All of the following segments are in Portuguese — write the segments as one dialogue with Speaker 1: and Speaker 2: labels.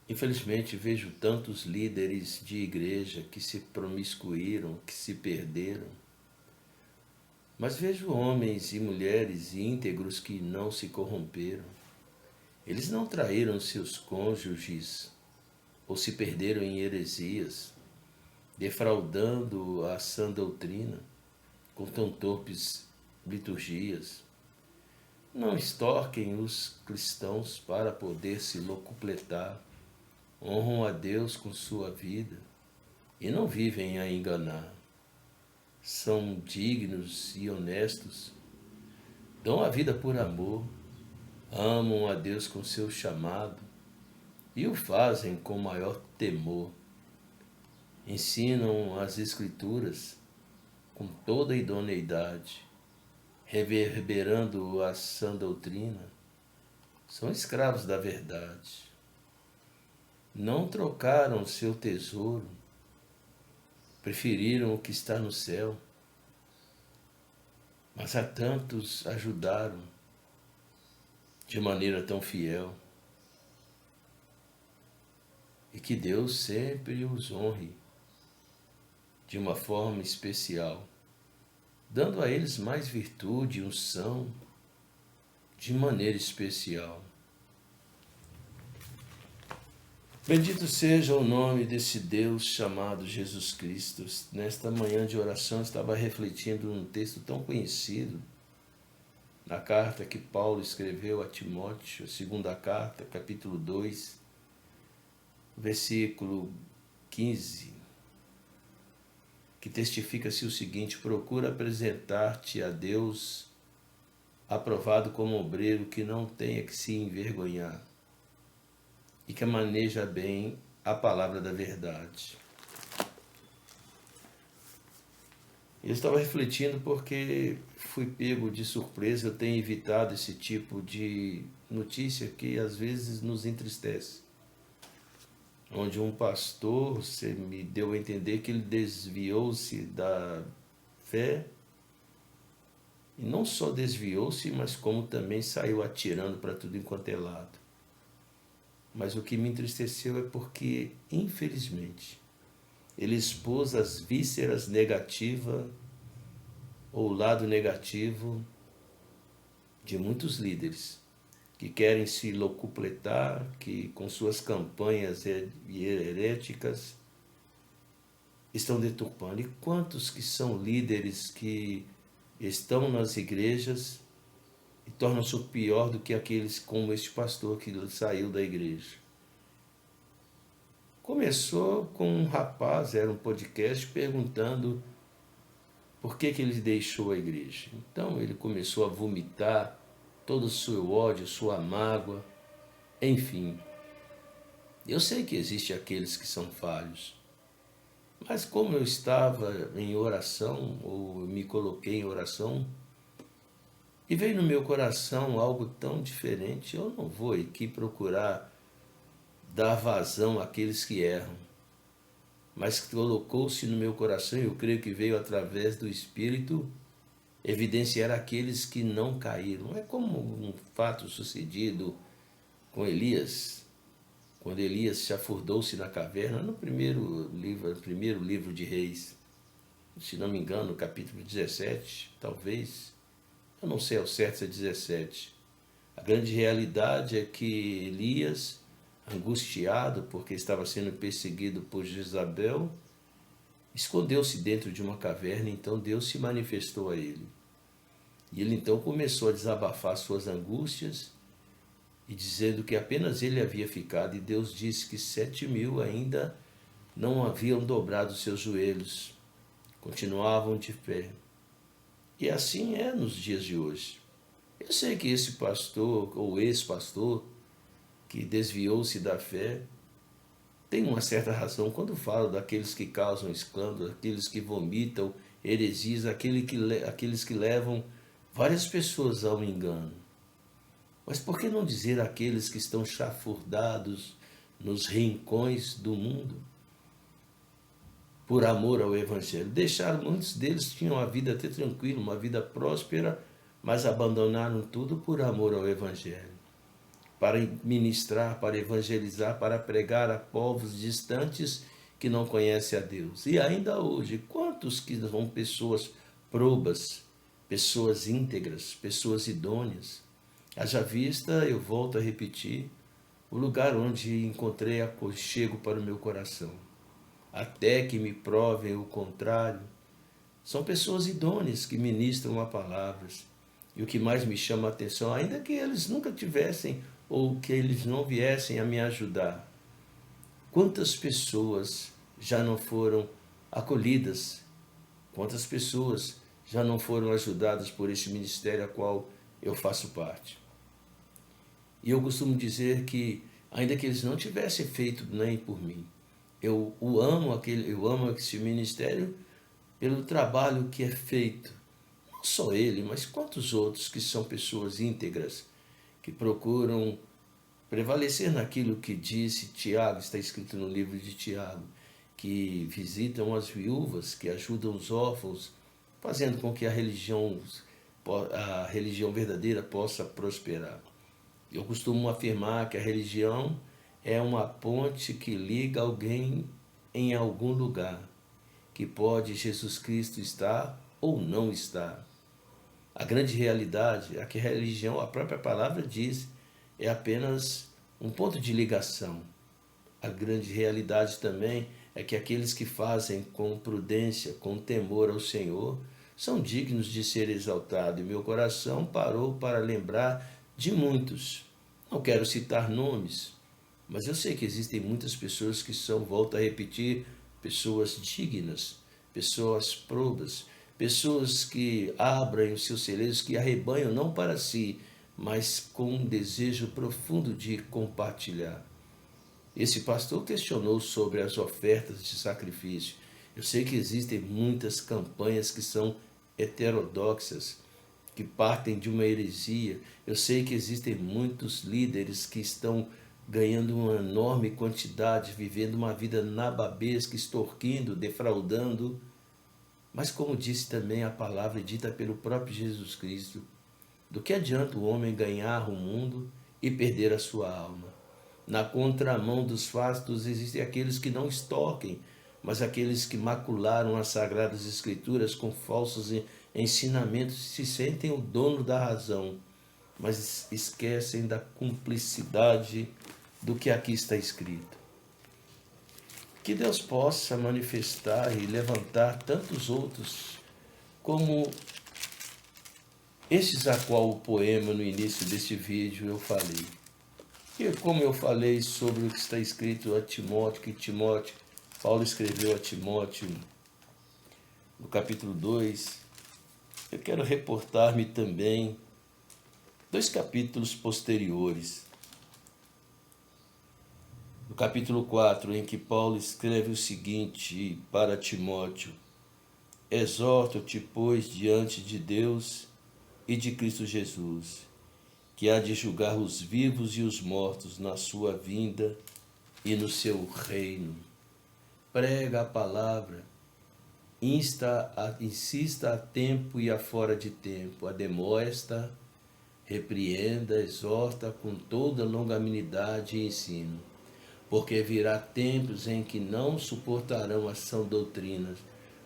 Speaker 1: Infelizmente, vejo tantos líderes de igreja que se promiscuíram, que se perderam. Mas vejo homens e mulheres íntegros que não se corromperam. Eles não traíram seus cônjuges ou se perderam em heresias, defraudando a sã doutrina com tão torpes liturgias. Não extorquem os cristãos para poder se locupletar. Honram a Deus com sua vida e não vivem a enganar. São dignos e honestos, dão a vida por amor, amam a Deus com seu chamado e o fazem com maior temor. Ensinam as Escrituras com toda a idoneidade, reverberando a sã doutrina. São escravos da verdade. Não trocaram seu tesouro, preferiram o que está no céu, mas a tantos ajudaram de maneira tão fiel. E que Deus sempre os honre de uma forma especial, dando a eles mais virtude e unção de maneira especial. Bendito seja o nome desse Deus chamado Jesus Cristo. Nesta manhã de oração estava refletindo num texto tão conhecido, na carta que Paulo escreveu a Timóteo, a segunda carta, capítulo 2, versículo 15, que testifica-se o seguinte: procura apresentar-te a Deus aprovado como obreiro que não tenha que se envergonhar e que maneja bem a palavra da verdade. Eu estava refletindo porque fui pego de surpresa. Eu tenho evitado esse tipo de notícia que às vezes nos entristece. Onde um pastor, você me deu a entender que ele desviou-se da fé, e não só desviou-se, mas como também saiu atirando para tudo enquanto é lado. Mas o que me entristeceu é porque, infelizmente, ele expôs as vísceras negativas ou o lado negativo de muitos líderes que querem se locupletar, que com suas campanhas heréticas estão deturpando. E quantos que são líderes que estão nas igrejas e tornam-se pior do que aqueles como este pastor que saiu da igreja. Começou com um rapaz, era um podcast, perguntando por que ele deixou a igreja. Então ele começou a vomitar todo o seu ódio, sua mágoa, enfim. Eu sei que existem aqueles que são falhos, mas como eu estava em oração, ou me coloquei em oração, e veio no meu coração algo tão diferente, eu não vou aqui procurar dar vazão àqueles que erram, mas colocou-se no meu coração, e eu creio que veio através do Espírito, evidenciar aqueles que não caíram. É como um fato sucedido com Elias, quando Elias chafurdou-se na caverna, no primeiro livro de Reis, se não me engano, capítulo 17, talvez. Eu não sei ao certo se é 17. A grande realidade é que Elias, angustiado porque estava sendo perseguido por Jezabel, escondeu-se dentro de uma caverna. Então Deus se manifestou a ele. E ele então começou a desabafar suas angústias e dizendo que apenas ele havia ficado, e Deus disse que 7.000 ainda não haviam dobrado seus joelhos, continuavam de pé. E assim é nos dias de hoje. Eu sei que esse pastor, ou ex-pastor, que desviou-se da fé, tem uma certa razão quando fala daqueles que causam escândalo, aqueles que vomitam heresias, aqueles que levam várias pessoas ao engano. Mas por que não dizer aqueles que estão chafurdados nos rincões do mundo por amor ao Evangelho? Muitos deles tinham a vida até tranquila, uma vida próspera, mas abandonaram tudo por amor ao Evangelho. para ministrar, para evangelizar, para pregar a povos distantes que não conhecem a Deus. E ainda hoje, quantos que são pessoas probas, pessoas íntegras, pessoas idôneas? Haja vista, eu volto a repetir, o lugar onde encontrei aconchego para o meu coração. Até que me provem o contrário, são pessoas idôneas que ministram a palavras. E o que mais me chama a atenção, ainda que eles nunca tivessem ou que eles não viessem a me ajudar, quantas pessoas já não foram acolhidas? Quantas pessoas já não foram ajudadas por esse ministério a qual eu faço parte? E eu costumo dizer que, ainda que eles não tivessem feito nem por mim, eu amo esse ministério pelo trabalho que é feito. Não só ele, mas quantos outros que são pessoas íntegras, que procuram prevalecer naquilo que disse Tiago, está escrito no livro de Tiago, que visitam as viúvas, que ajudam os órfãos, fazendo com que a religião verdadeira possa prosperar. Eu costumo afirmar que a religião é uma ponte que liga alguém em algum lugar, que pode Jesus Cristo estar ou não estar. A grande realidade é que a religião, a própria palavra diz, é apenas um ponto de ligação. A grande realidade também é que aqueles que fazem com prudência, com temor ao Senhor, são dignos de ser exaltados. E meu coração parou para lembrar de muitos. Não quero citar nomes, mas eu sei que existem muitas pessoas que são, volto a repetir, pessoas dignas, pessoas probas, pessoas que abrem os seus celeiros, que arrebanham não para si, mas com um desejo profundo de compartilhar. Esse pastor questionou sobre as ofertas de sacrifício. Eu sei que existem muitas campanhas que são heterodoxas, que partem de uma heresia. Eu sei que existem muitos líderes que estão ganhando uma enorme quantidade, vivendo uma vida nababesca, extorquindo, defraudando. Mas como disse também a palavra dita pelo próprio Jesus Cristo, do que adianta o homem ganhar o mundo e perder a sua alma? Na contramão dos fastos existem aqueles que não extorquem, mas aqueles que macularam as Sagradas Escrituras com falsos ensinamentos se sentem o dono da razão, mas esquecem da cumplicidade do que aqui está escrito. Que Deus possa manifestar e levantar tantos outros como estes a qual o poema no início deste vídeo eu falei. E como eu falei sobre o que está escrito a Timóteo, que Paulo escreveu a Timóteo no capítulo 2, eu quero reportar-me também 2 capítulos posteriores. No capítulo 4, em que Paulo escreve o seguinte para Timóteo: exorto-te, pois, diante de Deus e de Cristo Jesus, que há de julgar os vivos e os mortos na sua vinda e no seu reino. Prega a palavra, insista a tempo e a fora de tempo, admoesta, repreenda, exorta com toda longanimidade e ensino, porque virá tempos em que não suportarão as sã doutrinas,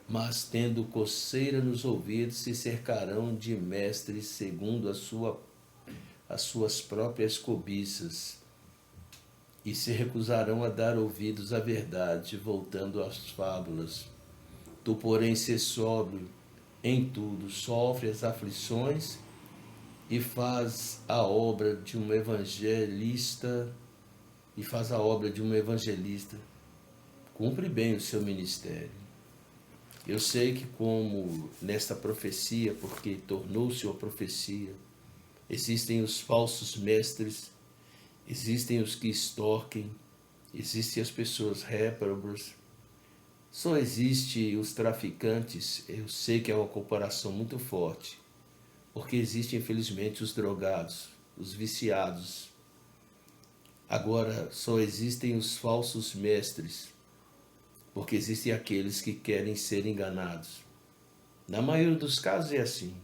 Speaker 1: mas tendo coceira nos ouvidos se cercarão de mestres segundo as suas próprias cobiças, e se recusarão a dar ouvidos à verdade, voltando às fábulas. Tu, porém, sê sóbrio em tudo, sofre as aflições e faz a obra de um evangelista, cumpre bem o seu ministério. Eu sei que como nesta profecia, porque tornou-se uma profecia, existem os falsos mestres, existem os que extorquem, existem as pessoas réprobas, só existe os traficantes. Eu sei que é uma comparação muito forte, porque existem infelizmente os drogados, os viciados. Agora só existem os falsos mestres, porque existem aqueles que querem ser enganados. Na maioria dos casos é assim,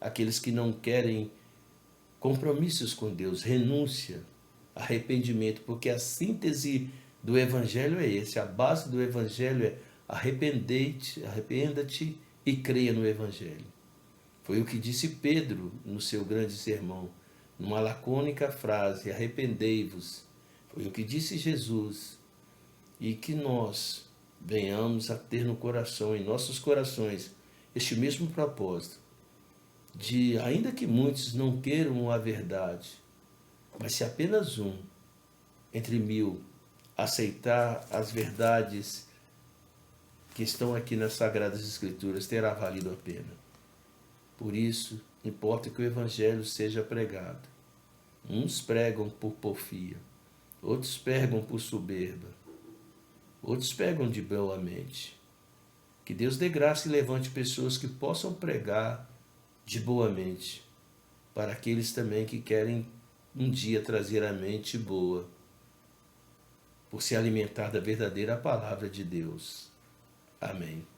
Speaker 1: aqueles que não querem compromissos com Deus, renúncia. arrependimento, porque a síntese do Evangelho é esse, a base do Evangelho é arrependa-te e creia no Evangelho. Foi o que disse Pedro no seu grande sermão, numa lacônica frase, arrependei-vos. Foi o que disse Jesus, e que nós venhamos a ter no coração, em nossos corações, este mesmo propósito, de, ainda que muitos não queiram a verdade, mas se apenas um, entre 1000, aceitar as verdades que estão aqui nas Sagradas Escrituras, terá valido a pena. Por isso, importa que o Evangelho seja pregado. Uns pregam por porfia, outros pregam por soberba, outros pregam de boa mente. Que Deus dê graça e levante pessoas que possam pregar de boa mente, para aqueles também que querem um dia trazer a mente boa, por se alimentar da verdadeira palavra de Deus. Amém.